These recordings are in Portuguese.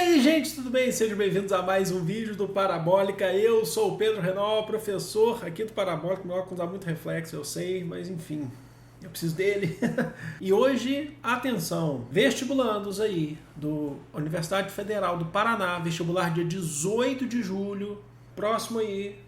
aí, gente, tudo bem? Sejam bem-vindos a mais um vídeo do Parabólica. Eu sou o Pedro Renault, professor aqui do Parabólica. Meu óculos dá muito reflexo, eu sei, mas enfim, eu preciso dele. E hoje, atenção, vestibulandos aí do Universidade Federal do Paraná, vestibular dia 18 de julho, próximo aí,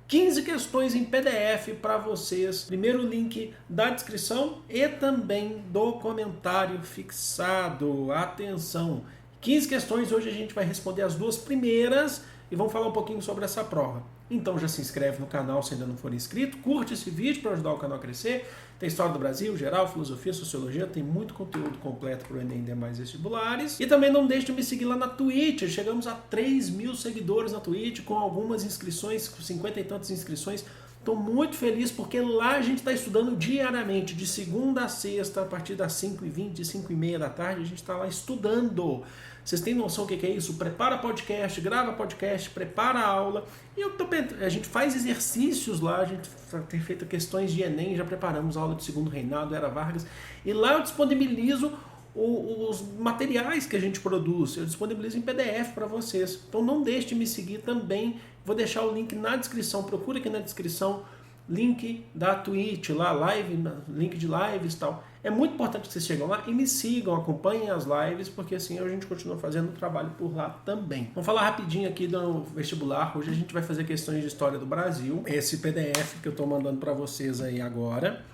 15 questões em PDF para vocês. Primeiro link da descrição e também do comentário fixado. Atenção! 15 questões, hoje a gente vai responder as duas primeiras e vamos falar um pouquinho sobre essa prova. Então já se inscreve no canal se ainda não for inscrito, curte esse vídeo para ajudar o canal a crescer. Tem história do Brasil, geral, filosofia, sociologia, tem muito conteúdo completo para o Enem e demais vestibulares. E também não deixe de me seguir lá na Twitch, chegamos a 3 mil seguidores na Twitch, com algumas inscrições, com 50 e tantas inscrições. Estou muito feliz porque lá a gente está estudando diariamente, de segunda a sexta, a partir das 5h20, 5h30 da tarde, a gente está lá estudando. Vocês têm noção do que é isso? Prepara podcast, grava podcast, prepara a aula. E a gente faz exercícios lá, a gente tem feito questões de Enem, já preparamos a aula de Segundo Reinado, Era Vargas. E lá eu disponibilizo os materiais que a gente produz, eu disponibilizo em PDF para vocês. Então não deixe de me seguir também. Vou deixar o link na descrição, procura aqui na descrição, link da Twitch, lá, live, link de lives e tal. É muito importante que vocês chegam lá e me sigam, acompanhem as lives, porque assim a gente continua fazendo trabalho por lá também. Vamos falar rapidinho aqui do vestibular. Hoje a gente vai fazer questões de história do Brasil. Esse PDF que eu estou mandando para vocês aí agora.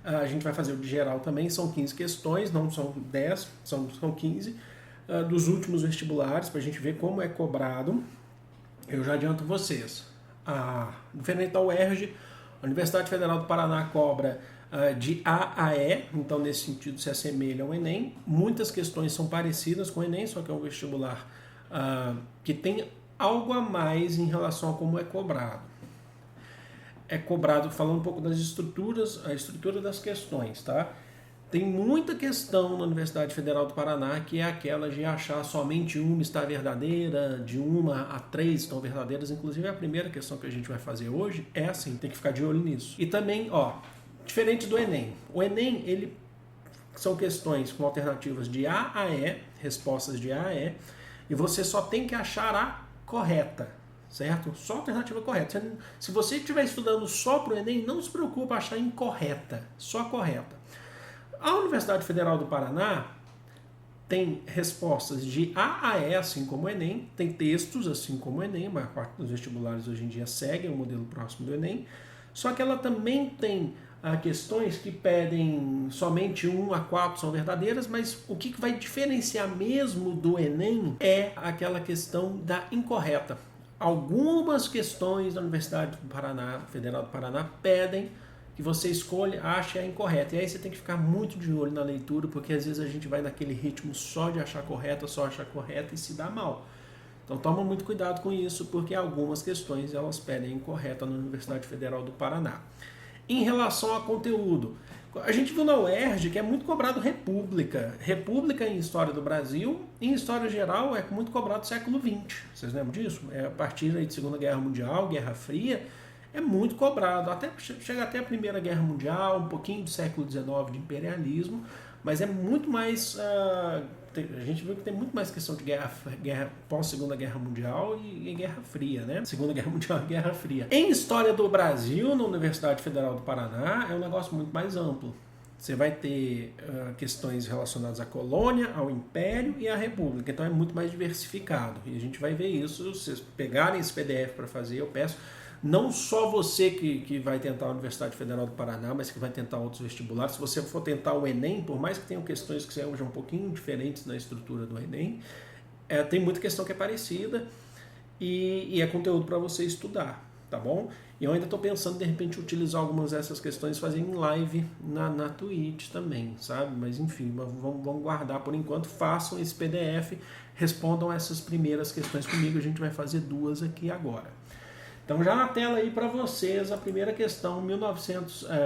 A gente vai fazer o de geral também, são 15 questões, não são 10, são 15, dos últimos vestibulares, para a gente ver como é cobrado. Eu já adianto vocês. Diferente da UERJ, a Universidade Federal do Paraná cobra de A a E, então nesse sentido se assemelha ao Enem. Muitas questões são parecidas com o Enem, só que é um vestibular que tem algo a mais em relação a como é cobrado. É cobrado, falando um pouco das estruturas, a estrutura das questões, tá? Tem muita questão na Universidade Federal do Paraná que é aquela de achar somente uma está verdadeira, de 1 a 3 estão verdadeiras, inclusive a primeira questão que a gente vai fazer hoje é assim, tem que ficar de olho nisso. E também, diferente do Enem, o Enem, ele são questões com alternativas de A a E, respostas de A a E, e você só tem que achar a correta. Certo? Só a alternativa correta. Se você estiver estudando só para o Enem, não se preocupe em achar incorreta, só correta. A Universidade Federal do Paraná tem respostas de A a E, assim como o Enem, tem textos, assim como o Enem, a maior parte dos vestibulares hoje em dia seguem o modelo próximo do Enem, só que ela também tem questões que pedem somente 1 a 4 são verdadeiras, mas o que vai diferenciar mesmo do Enem é aquela questão da incorreta. Algumas questões da Universidade do Paraná, Federal do Paraná, pedem que você escolha, ache a incorreta. E aí você tem que ficar muito de olho na leitura, porque às vezes a gente vai naquele ritmo só de achar correta, e se dá mal. Então toma muito cuidado com isso, porque algumas questões elas pedem incorreta na Universidade Federal do Paraná. Em relação a conteúdo, a gente viu na UERJ que é muito cobrado República. República em História do Brasil, em História Geral é muito cobrado século XX. Vocês lembram disso? A partir aí de Segunda Guerra Mundial, Guerra Fria, é muito cobrado. Chega até a Primeira Guerra Mundial, um pouquinho do século XIX de imperialismo, mas é muito mais... a gente viu que tem muito mais questão de guerra pós-Segunda Guerra Mundial e Guerra Fria, né? Segunda Guerra Mundial e Guerra Fria. Em História do Brasil, na Universidade Federal do Paraná, é um negócio muito mais amplo. Você vai ter questões relacionadas à colônia, ao império e à república. Então é muito mais diversificado. E a gente vai ver isso. Se vocês pegarem esse PDF para fazer, eu peço... Não só você que vai tentar a Universidade Federal do Paraná, mas que vai tentar outros vestibulares. Se você for tentar o Enem, por mais que tenham questões que sejam um pouquinho diferentes na estrutura do Enem, tem muita questão que é parecida e é conteúdo para você estudar, tá bom? E eu ainda estou pensando, de repente, utilizar algumas dessas questões e fazer em live na Twitch também, sabe? Mas enfim, vamos guardar por enquanto. Façam esse PDF, respondam essas primeiras questões comigo. A gente vai fazer 2 aqui agora. Então já na tela aí para vocês a primeira questão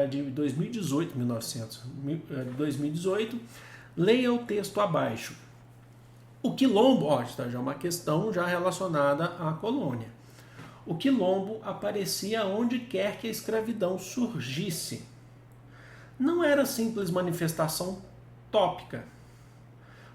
de 2018, leia o texto abaixo. O quilombo, já é uma questão já relacionada à colônia. O quilombo aparecia onde quer que a escravidão surgisse. Não era simples manifestação tópica.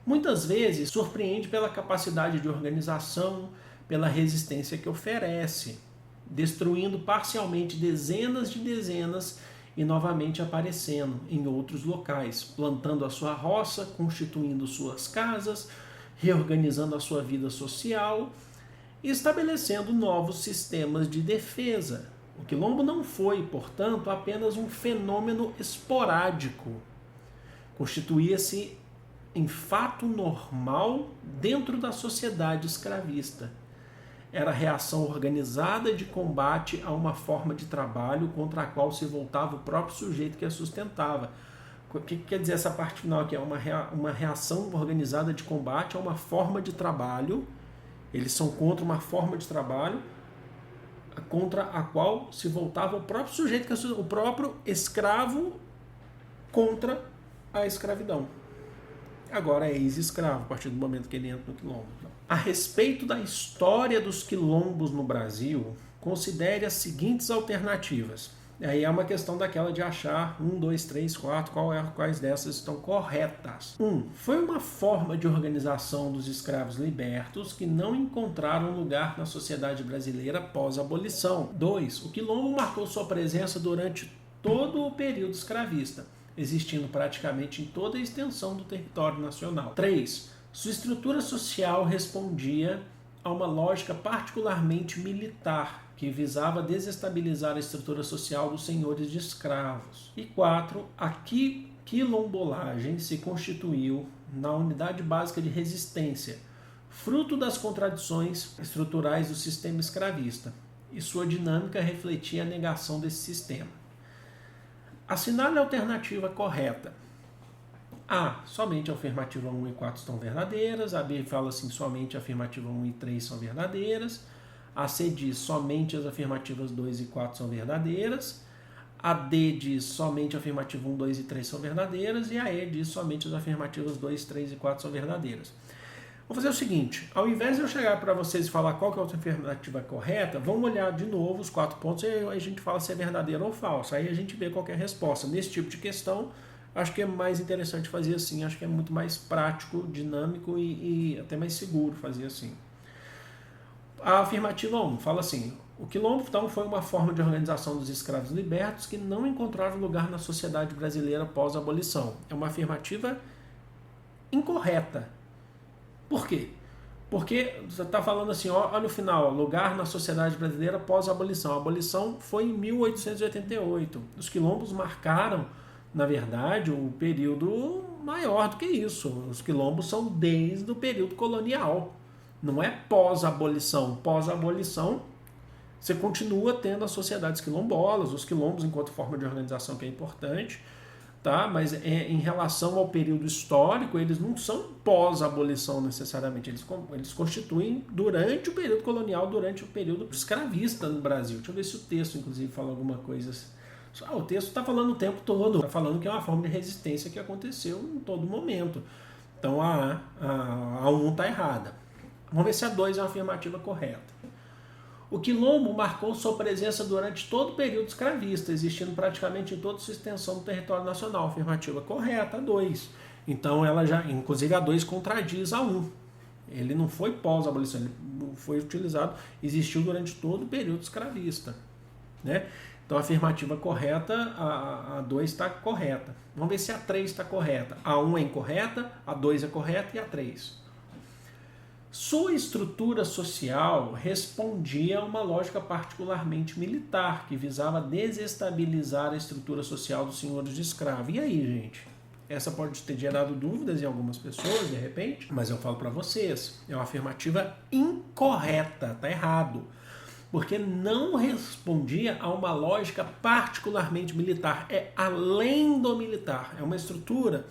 Muitas vezes surpreende pela capacidade de organização, pela resistência que oferece, destruindo parcialmente dezenas de dezenas e novamente aparecendo em outros locais, plantando a sua roça, constituindo suas casas, reorganizando a sua vida social e estabelecendo novos sistemas de defesa. O quilombo não foi, portanto, apenas um fenômeno esporádico. Constituía-se em fato normal dentro da sociedade escravista. Era a reação organizada de combate a uma forma de trabalho contra a qual se voltava o próprio sujeito que a sustentava. O que quer dizer essa parte final aqui? É uma reação organizada de combate a uma forma de trabalho. Eles são contra uma forma de trabalho contra a qual se voltava o próprio sujeito, o próprio escravo contra a escravidão. Agora é ex-escravo, a partir do momento que ele entra no quilombo. A respeito da história dos quilombos no Brasil, considere as seguintes alternativas. Aí é uma questão daquela de achar 1, 2, 3, 4, quais dessas estão corretas. 1. Foi uma forma de organização dos escravos libertos que não encontraram lugar na sociedade brasileira após a abolição. 2. O quilombo marcou sua presença durante todo o período escravista, existindo praticamente em toda a extensão do território nacional. 3. Sua estrutura social respondia a uma lógica particularmente militar, que visava desestabilizar a estrutura social dos senhores de escravos. E 4. A quilombolagem se constituiu na unidade básica de resistência, fruto das contradições estruturais do sistema escravista, e sua dinâmica refletia a negação desse sistema. Assinale a alternativa correta. A. Somente a afirmativa 1 e 4 estão verdadeiras. A B fala assim, somente a afirmativa 1 e 3 são verdadeiras. A C diz, somente as afirmativas 2 e 4 são verdadeiras. A D diz, somente a afirmativa 1, 2 e 3 são verdadeiras. E a E diz, somente as afirmativas 2, 3 e 4 são verdadeiras. Vou fazer o seguinte, ao invés de eu chegar para vocês e falar qual que é a alternativa correta, vamos olhar de novo os 4 pontos e aí a gente fala se é verdadeiro ou falso. Aí a gente vê qual que é a resposta. Nesse tipo de questão, acho que é mais interessante fazer assim, acho que é muito mais prático, dinâmico e até mais seguro fazer assim. A afirmativa 1 fala assim, o quilombo então foi uma forma de organização dos escravos libertos que não encontraram lugar na sociedade brasileira após a abolição. É uma afirmativa incorreta. Por quê? Porque você está falando assim, olha o final, lugar na sociedade brasileira após a abolição. A abolição foi em 1888. Os quilombos marcaram, na verdade, um período maior do que isso. Os quilombos são desde o período colonial. Não é pós-abolição. Pós-abolição, você continua tendo as sociedades quilombolas, os quilombos enquanto forma de organização que é importante, tá? Mas em relação ao período histórico, eles não são pós-abolição necessariamente, eles constituem durante o período colonial, durante o período escravista no Brasil. Deixa eu ver se o texto, inclusive, fala alguma coisa. O texto está falando o tempo todo, está falando que é uma forma de resistência que aconteceu em todo momento. Então a 1 está errada. Vamos ver se a 2 é uma afirmativa correta. O quilombo marcou sua presença durante todo o período escravista, existindo praticamente em toda sua extensão do território nacional. Afirmativa correta, a 2. Então, ela já, inclusive a 2 contradiz a 1. Ele não foi pós-abolição, ele foi utilizado, existiu durante todo o período escravista. Né? Então, a afirmativa correta, a 2 está correta. Vamos ver se a 3 está correta. A 1 é incorreta, a 2 é correta e a 3. Sua estrutura social respondia a uma lógica particularmente militar, que visava desestabilizar a estrutura social dos senhores de escravo. E aí, gente? Essa pode ter gerado dúvidas em algumas pessoas, de repente, mas eu falo para vocês, é uma afirmativa incorreta, tá errado. Porque não respondia a uma lógica particularmente militar, é além do militar, é uma estrutura,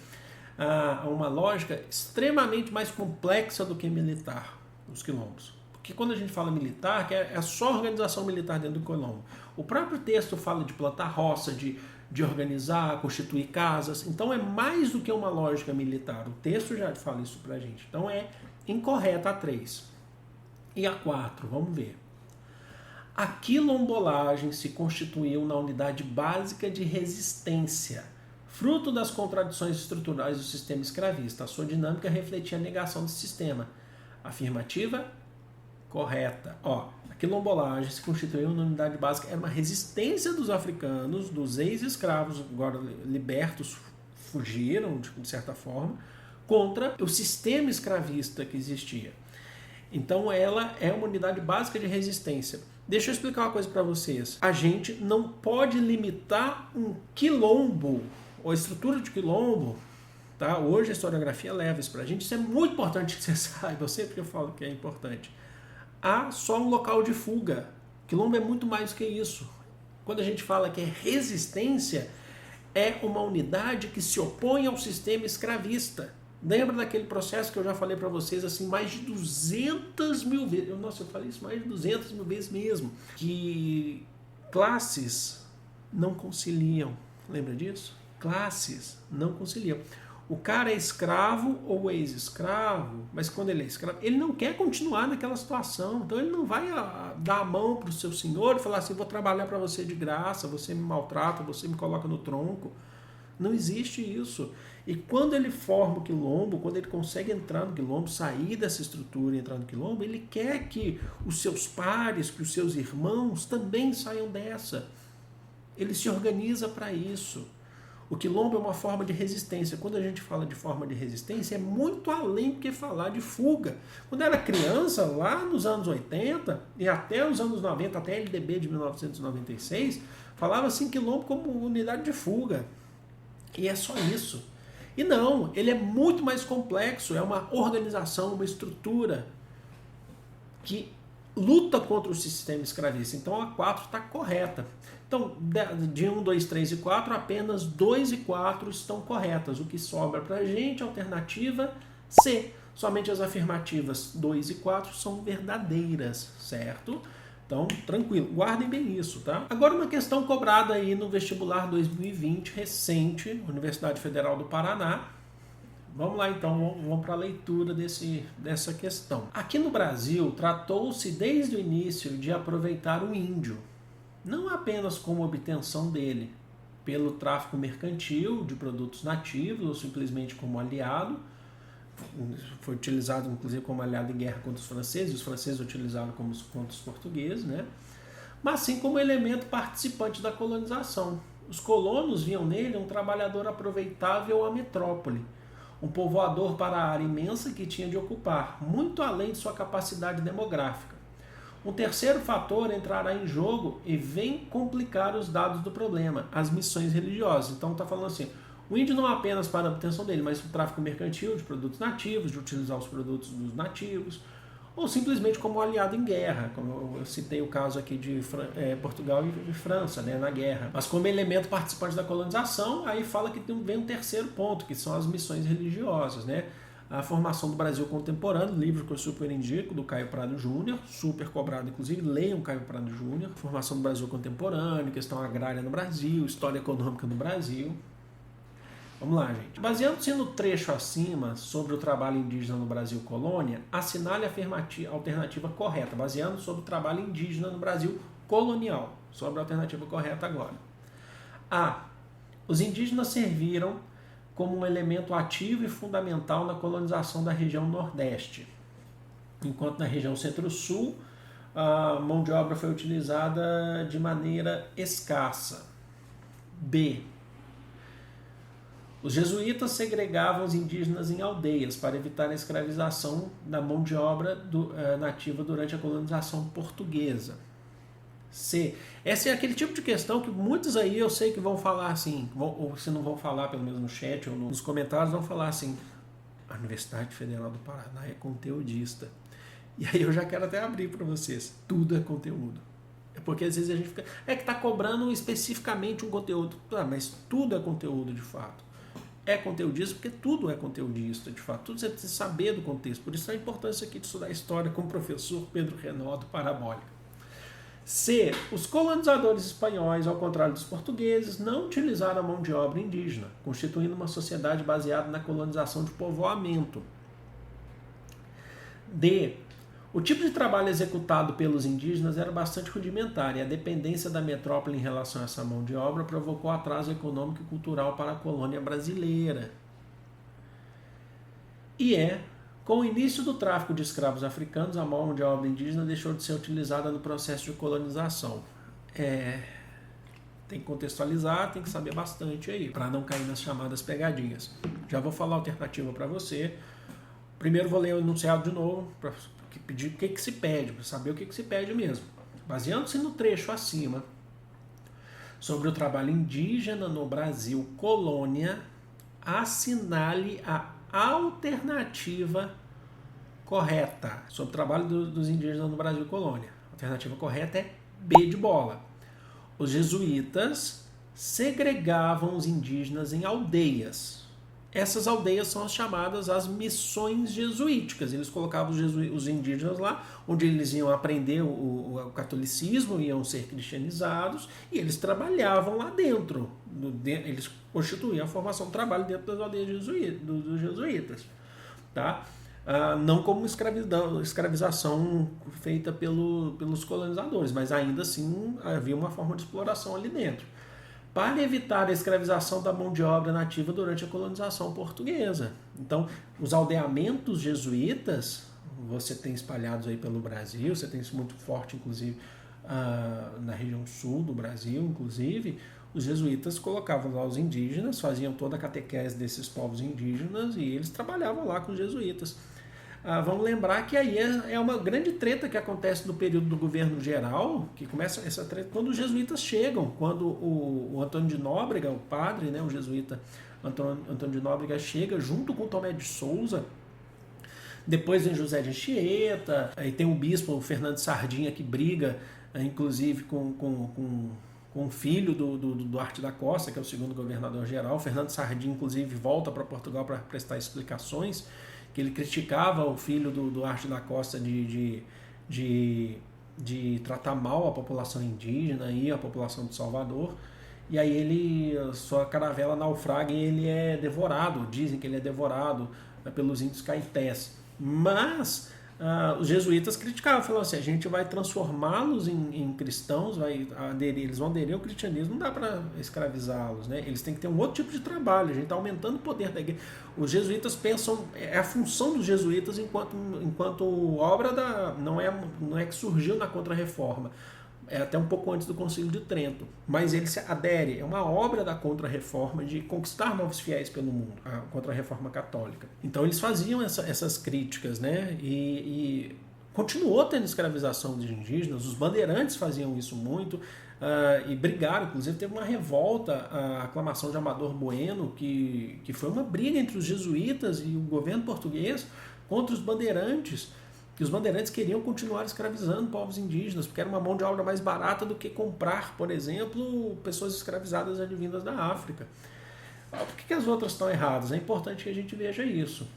uma lógica extremamente mais complexa do que militar, os quilombos. Porque quando a gente fala militar, é só organização militar dentro do quilombo. O próprio texto fala de plantar roça, de organizar, constituir casas. Então é mais do que uma lógica militar. O texto já fala isso pra gente. Então é incorreta a 3. E a 4, vamos ver. A quilombolagem se constituiu na unidade básica de resistência, Fruto das contradições estruturais do sistema escravista, a sua dinâmica refletia a negação desse sistema. Afirmativa, correta. A quilombolagem se constituiu uma unidade básica, era uma resistência dos africanos, dos ex-escravos, agora libertos, fugiram, de certa forma, contra o sistema escravista que existia. Então ela é uma unidade básica de resistência. Deixa eu explicar uma coisa para vocês. A gente não pode limitar um quilombo, ou a estrutura de quilombo, tá? Hoje a historiografia leva isso para a gente. Isso é muito importante que você saiba, eu sempre falo que é importante. Há só um local de fuga. Quilombo é muito mais do que isso. Quando a gente fala que é resistência, é uma unidade que se opõe ao sistema escravista. Lembra daquele processo que eu já falei para vocês assim mais de 200 mil vezes? Eu falei isso mais de 200 mil vezes mesmo. Que classes não conciliam. Lembra disso? Classes não conciliam. O cara é escravo ou ex-escravo, mas quando ele é escravo, ele não quer continuar naquela situação. Então ele não vai dar a mão para o seu senhor e falar assim, vou trabalhar para você de graça, você me maltrata, você me coloca no tronco. Não existe isso. E quando ele forma o quilombo, quando ele consegue entrar no quilombo, sair dessa estrutura e entrar no quilombo, ele quer que os seus pares, que os seus irmãos também saiam dessa. Ele se organiza para isso. O quilombo é uma forma de resistência. Quando a gente fala de forma de resistência, é muito além do que falar de fuga. Quando eu era criança, lá nos anos 80 e até os anos 90, até a LDB de 1996, falava assim quilombo como unidade de fuga. E é só isso. E não, ele é muito mais complexo, é uma organização, uma estrutura que luta contra o sistema escravista. Então a 4 está correta. Então, de 1, 2, 3 e 4, apenas 2 e 4 estão corretas. O que sobra para a gente, alternativa C. Somente as afirmativas 2 e 4 são verdadeiras, certo? Então, tranquilo, guardem bem isso, tá? Agora uma questão cobrada aí no vestibular 2020, recente, Universidade Federal do Paraná. Vamos lá então, vamos para a leitura dessa questão. Aqui no Brasil, tratou-se desde o início de aproveitar o índio, não apenas como obtenção dele, pelo tráfico mercantil de produtos nativos ou simplesmente como aliado, foi utilizado inclusive como aliado em guerra contra os franceses utilizaram contra os portugueses, né? Mas sim como elemento participante da colonização. Os colonos viam nele um trabalhador aproveitável à metrópole, um povoador para a área imensa que tinha de ocupar, muito além de sua capacidade demográfica. Um terceiro fator entrará em jogo e vem complicar os dados do problema, as missões religiosas. Então está falando assim, o índio não apenas para a obtenção dele, mas o tráfico mercantil de produtos nativos, de utilizar os produtos dos nativos, ou simplesmente como aliado em guerra, como eu citei o caso aqui de Portugal e França, né, na guerra. Mas como elemento participante da colonização, aí fala que vem um terceiro ponto, que são as missões religiosas, né? A formação do Brasil contemporâneo, livro que eu super indico, do Caio Prado Júnior, super cobrado, inclusive, leiam Caio Prado Júnior. Formação do Brasil contemporâneo, questão agrária no Brasil, história econômica no Brasil. Vamos lá, gente. Baseando-se no trecho acima sobre o trabalho indígena no Brasil colônia, assinale a alternativa correta, baseando sobre o trabalho indígena no Brasil colonial. Sobre a alternativa correta agora. A. Os indígenas serviram como um elemento ativo e fundamental na colonização da região Nordeste, enquanto na região Centro-Sul a mão de obra foi utilizada de maneira escassa. B. Os jesuítas segregavam os indígenas em aldeias para evitar a escravização da mão de obra nativa durante a colonização portuguesa. C. Esse é aquele tipo de questão que muitos aí eu sei que vão falar assim, ou se não vão falar, pelo menos no chat ou nos comentários, vão falar assim, a Universidade Federal do Paraná é conteudista. E aí eu já quero até abrir para vocês, tudo é conteúdo. É porque às vezes a gente fica, que está cobrando especificamente um conteúdo, mas tudo é conteúdo de fato. É conteudista porque tudo é conteudista de fato, tudo você precisa saber do contexto, por isso a importância aqui de estudar história com o professor Pedro Renaud do Parabólica. C. Os colonizadores espanhóis, ao contrário dos portugueses, não utilizaram a mão de obra indígena, constituindo uma sociedade baseada na colonização de povoamento. D. O tipo de trabalho executado pelos indígenas era bastante rudimentar e a dependência da metrópole em relação a essa mão de obra provocou atraso econômico e cultural para a colônia brasileira. Com o início do tráfico de escravos africanos, a mão de obra indígena deixou de ser utilizada no processo de colonização. Tem que contextualizar, tem que saber bastante aí, para não cair nas chamadas pegadinhas. Já vou falar a alternativa para você. Primeiro vou ler o enunciado de novo, para pedir o que se pede, para saber o que se pede mesmo. Baseando-se no trecho acima, sobre o trabalho indígena no Brasil, colônia, assinale a alternativa correta sobre o trabalho dos indígenas no Brasil, colônia. A alternativa correta é B de bola. Os jesuítas segregavam os indígenas em aldeias. Essas aldeias são as chamadas as missões jesuíticas. Eles colocavam os indígenas lá, onde eles iam aprender o catolicismo, iam ser cristianizados, e eles trabalhavam lá dentro. Eles constituíam a formação do trabalho dentro das aldeias dos jesuítas. Tá? Não como escravização feita pelos colonizadores, mas ainda assim havia uma forma de exploração ali dentro. Para evitar a escravização da mão de obra nativa durante a colonização portuguesa. Então, os aldeamentos jesuítas, você tem espalhados aí pelo Brasil, você tem isso muito forte, inclusive, na região sul do Brasil, inclusive, os jesuítas colocavam lá os indígenas, faziam toda a catequese desses povos indígenas e eles trabalhavam lá com os jesuítas. Vamos lembrar que aí é uma grande treta que acontece no período do governo geral, que começa essa treta quando os jesuítas chegam, quando o Antônio de Nóbrega, o padre, né, o jesuíta Antônio de Nóbrega chega junto com Tomé de Souza, depois vem José de Anchieta, aí tem o bispo o Fernando Sardinha que briga, inclusive com o filho do Duarte da Costa, que é o segundo governador geral. Fernando Sardinha, inclusive, volta para Portugal para prestar explicações, que ele criticava o filho do Duarte da Costa de tratar mal a população indígena e a população de Salvador. E aí sua caravela naufraga e ele é devorado, dizem que ele é devorado pelos índios caetés. Mas os jesuítas criticavam, falavam assim, a gente vai transformá-los em cristãos, eles vão aderir ao cristianismo, não dá para escravizá-los, né? Eles têm que ter um outro tipo de trabalho, a gente está aumentando o poder da igreja. Os jesuítas pensam, é a função dos jesuítas enquanto obra não é que surgiu na Contra-Reforma, é até um pouco antes do Concílio de Trento, mas ele se adere, é uma obra da Contra-Reforma de conquistar novos fiéis pelo mundo, a Contra-Reforma católica. Então eles faziam essas críticas, né? E continuou tendo escravização dos indígenas, os bandeirantes faziam isso muito, e brigaram, inclusive teve uma revolta, a aclamação de Amador Bueno, que foi uma briga entre os jesuítas e o governo português contra os bandeirantes, que os bandeirantes queriam continuar escravizando povos indígenas, porque era uma mão de obra mais barata do que comprar, por exemplo, pessoas escravizadas advindas da África. Por que as outras estão erradas? É importante que a gente veja isso.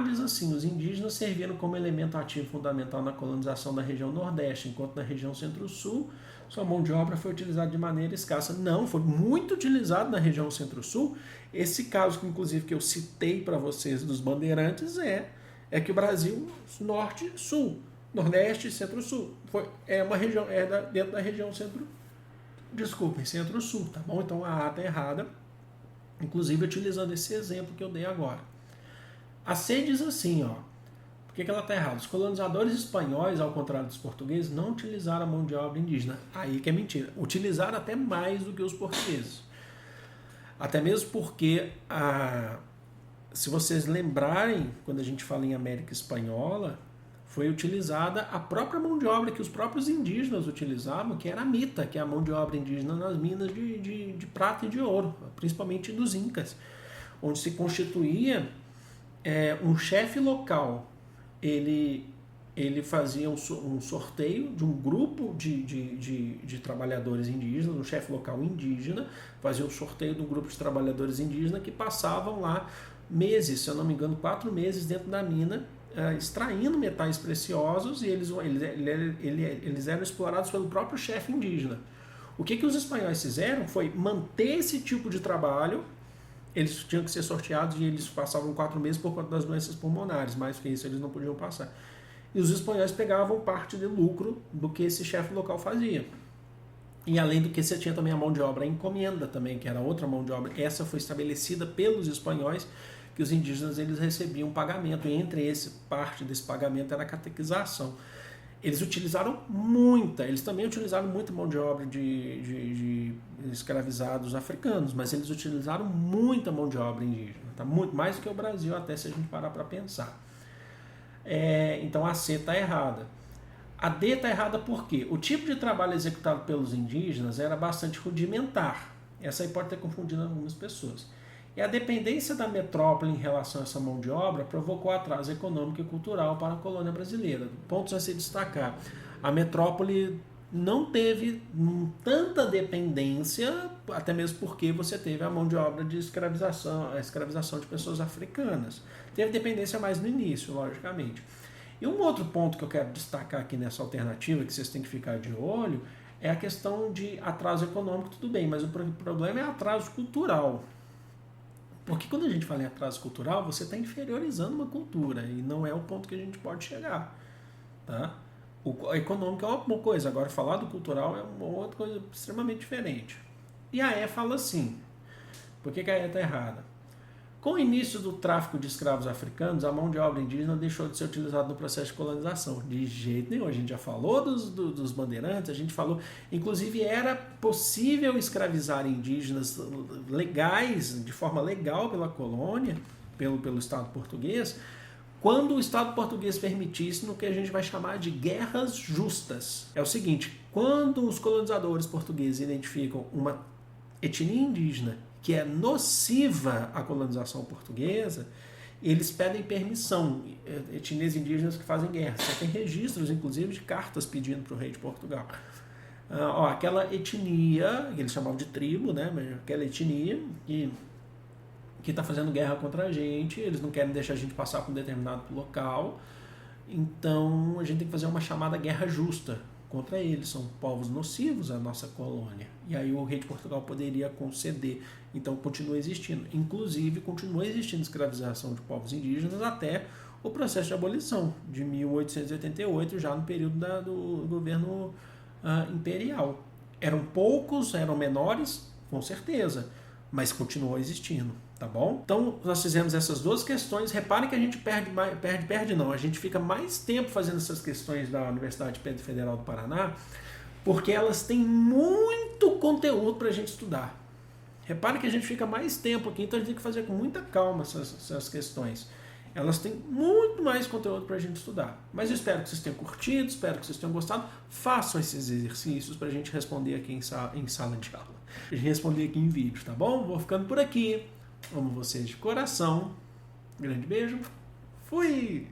Diz assim, os indígenas serviram como elemento ativo fundamental na colonização da região Nordeste, enquanto na região Centro-Sul sua mão de obra foi utilizada de maneira escassa. Não, foi muito utilizado na região Centro-Sul. Esse caso, inclusive, que eu citei para vocês dos bandeirantes é que o Brasil, Norte, Sul, Nordeste e Centro-Sul. É uma região, dentro da região Centro-Sul, tá bom? Então a está errada, inclusive utilizando esse exemplo que eu dei agora. A C diz assim, por que ela está errada? Os colonizadores espanhóis, ao contrário dos portugueses, não utilizaram a mão de obra indígena. Aí que é mentira. Utilizaram até mais do que os portugueses. Até mesmo porque se vocês lembrarem, quando a gente fala em América Espanhola, foi utilizada a própria mão de obra que os próprios indígenas utilizavam, que era a mita, que é a mão de obra indígena nas minas de prata e de ouro, principalmente dos incas, onde se constituía um chefe local. Ele fazia um sorteio de um grupo de trabalhadores indígenas, um chefe local indígena, fazia um sorteio de um grupo de trabalhadores indígenas que passavam lá meses, se eu não me engano, 4 meses dentro da mina, extraindo metais preciosos, e eles eram explorados pelo próprio chefe indígena. O que os espanhóis fizeram foi manter esse tipo de trabalho. Eles tinham que ser sorteados e eles passavam 4 meses por conta das doenças pulmonares, mais que isso eles não podiam passar. e os espanhóis pegavam parte do lucro do que esse chefe local fazia. E além do que, você tinha também a mão de obra encomenda também, que era outra mão de obra. Essa foi estabelecida pelos espanhóis, que os indígenas eles recebiam pagamento, e entre parte desse pagamento era a catequização. Eles também utilizaram muita mão de obra de escravizados africanos, mas eles utilizaram muita mão de obra indígena, tá? Muito mais do que o Brasil, até se a gente parar para pensar. Então a C está errada. A D está errada porque o tipo de trabalho executado pelos indígenas era bastante rudimentar. Essa aí pode ter confundido algumas pessoas. E a dependência da metrópole em relação a essa mão de obra provocou atraso econômico e cultural para a colônia brasileira. Pontos a se destacar. A metrópole não teve tanta dependência, até mesmo porque você teve a mão de obra de escravização, a escravização de pessoas africanas. Teve dependência mais no início, logicamente. E um outro ponto que eu quero destacar aqui nessa alternativa, que vocês têm que ficar de olho, é a questão de atraso econômico, tudo bem, mas o problema é atraso cultural. Porque quando a gente fala em atraso cultural, você está inferiorizando uma cultura, e não é o ponto que a gente pode chegar. Tá? O econômico é uma coisa, agora falar do cultural é uma outra coisa extremamente diferente. E a E fala assim, por que a E está errada? Com o início do tráfico de escravos africanos, a mão de obra indígena deixou de ser utilizada no processo de colonização. De jeito nenhum. A gente já falou dos bandeirantes, a gente falou... Inclusive, era possível escravizar indígenas legais, de forma legal pela colônia, pelo Estado português, quando o Estado português permitisse no que a gente vai chamar de guerras justas. É o seguinte, quando os colonizadores portugueses identificam uma etnia indígena que é nociva à colonização portuguesa, eles pedem permissão. Etnias indígenas que fazem guerra. Você tem registros, inclusive, de cartas pedindo para o rei de Portugal. Aquela etnia, que eles chamavam de tribo, né? Aquela etnia que está fazendo guerra contra a gente, eles não querem deixar a gente passar por um determinado local, então a gente tem que fazer uma chamada guerra justa contra eles, são povos nocivos à nossa colônia. E aí o rei de Portugal poderia conceder. Então continua existindo. Inclusive, continua existindo escravização de povos indígenas até o processo de abolição, de 1888, já no período do governo imperial. Eram poucos, eram menores, com certeza, mas continuou existindo. Tá bom? Então, nós fizemos essas duas questões. Reparem que a gente a gente fica mais tempo fazendo essas questões da Universidade Federal do Paraná, porque elas têm muito conteúdo para a gente estudar. Reparem que a gente fica mais tempo aqui, então a gente tem que fazer com muita calma essas questões. Elas têm muito mais conteúdo para a gente estudar. Mas eu espero que vocês tenham curtido, espero que vocês tenham gostado. Façam esses exercícios para a gente responder aqui em sala de aula. A gente responder aqui em vídeo, tá bom? Vou ficando por aqui. Amo vocês de coração. Grande beijo. Fui!